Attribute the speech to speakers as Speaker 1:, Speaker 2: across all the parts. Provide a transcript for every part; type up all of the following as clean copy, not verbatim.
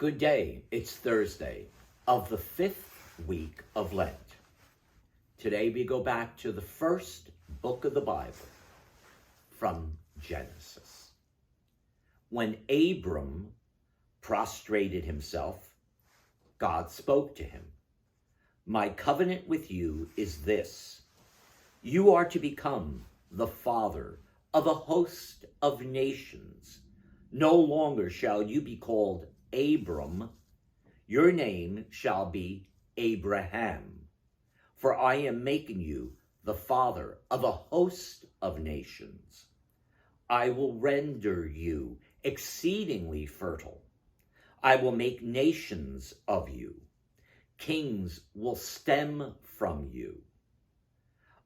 Speaker 1: Good day. It's Thursday of the 5th week of Lent. Today we go back to the first book of the Bible, from Genesis. When Abram prostrated himself, God spoke to him. My covenant with you is this: you are to become the father of a host of nations. No longer shall you be called Abram, your name shall be Abraham, for I am making you the father of a host of nations. I will render you exceedingly fertile. I will make nations of you. Kings will stem from you.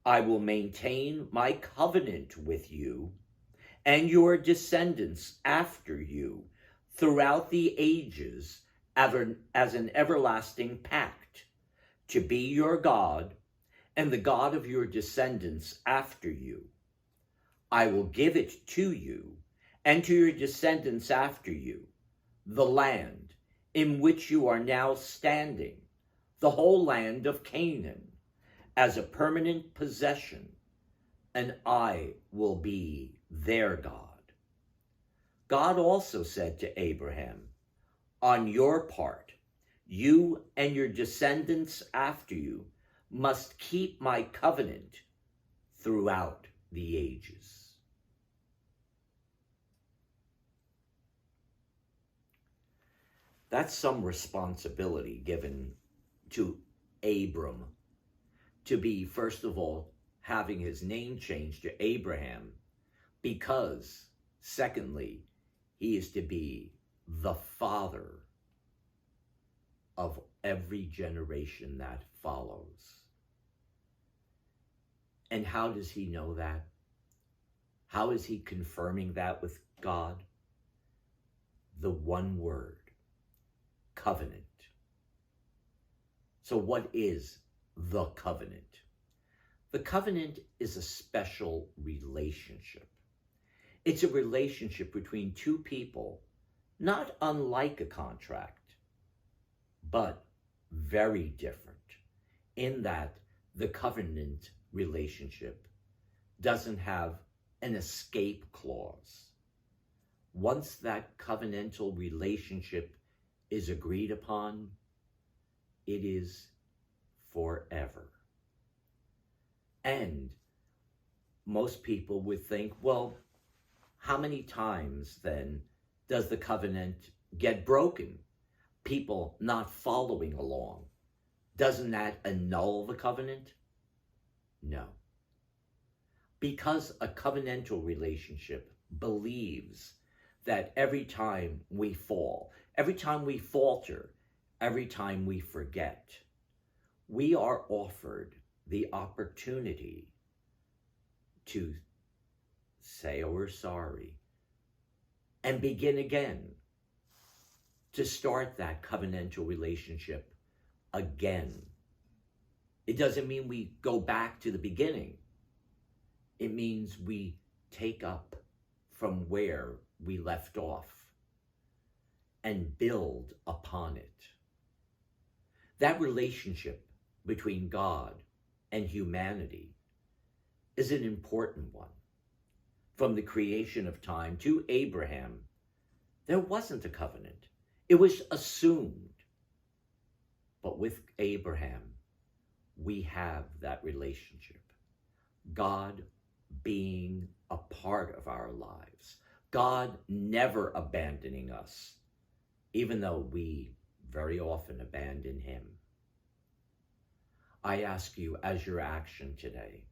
Speaker 1: I will maintain my covenant with you and your descendants after you throughout the ages as an everlasting pact, to be your God and the God of your descendants after you. I will give it to you and to your descendants after you, the land in which you are now standing, the whole land of Canaan, as a permanent possession, and I will be their God. God also said to Abraham, on your part, you and your descendants after you must keep my covenant throughout the ages. That's some responsibility given to Abram, to be, first of all, having his name changed to Abraham, because, secondly, he is to be the father of every generation that follows. And how does he know that? How is he confirming that with God? The one word: covenant. So what is the covenant? The covenant is a special relationship. It's a relationship between two people, not unlike a contract, but very different, in that the covenant relationship doesn't have an escape clause. Once that covenantal relationship is agreed upon, it is forever. And most people would think, well, how many times then does the covenant get broken? People not following along. Doesn't that annul the covenant? No. Because a covenantal relationship believes that every time we fall, every time we falter, every time we forget, we are offered the opportunity to say we're sorry and begin again, to start that covenantal relationship again. It doesn't mean we go back to the beginning. It means we take up from where we left off and build upon it. That relationship between God and humanity is an important one. From the creation of time to Abraham, there wasn't a covenant. It was assumed. But with Abraham, we have that relationship. God being a part of our lives. God never abandoning us, even though we very often abandon him. I ask you, as your action today,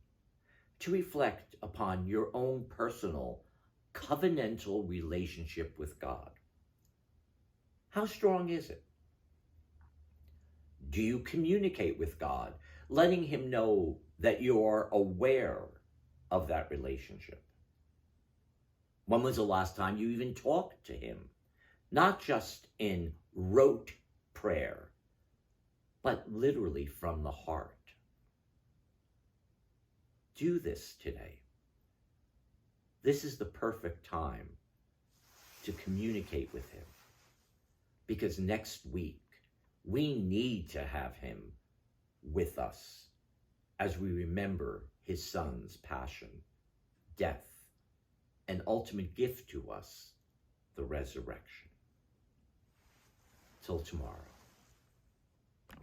Speaker 1: to reflect upon your own personal covenantal relationship with God. How strong is it? Do you communicate with God, letting him know that you're aware of that relationship? When was the last time you even talked to him? Not just in rote prayer, but literally from the heart. Do this today. This is the perfect time to communicate with him. because next week we need to have him with us as we remember his son's passion, death, and ultimate gift to us, the resurrection. Till tomorrow.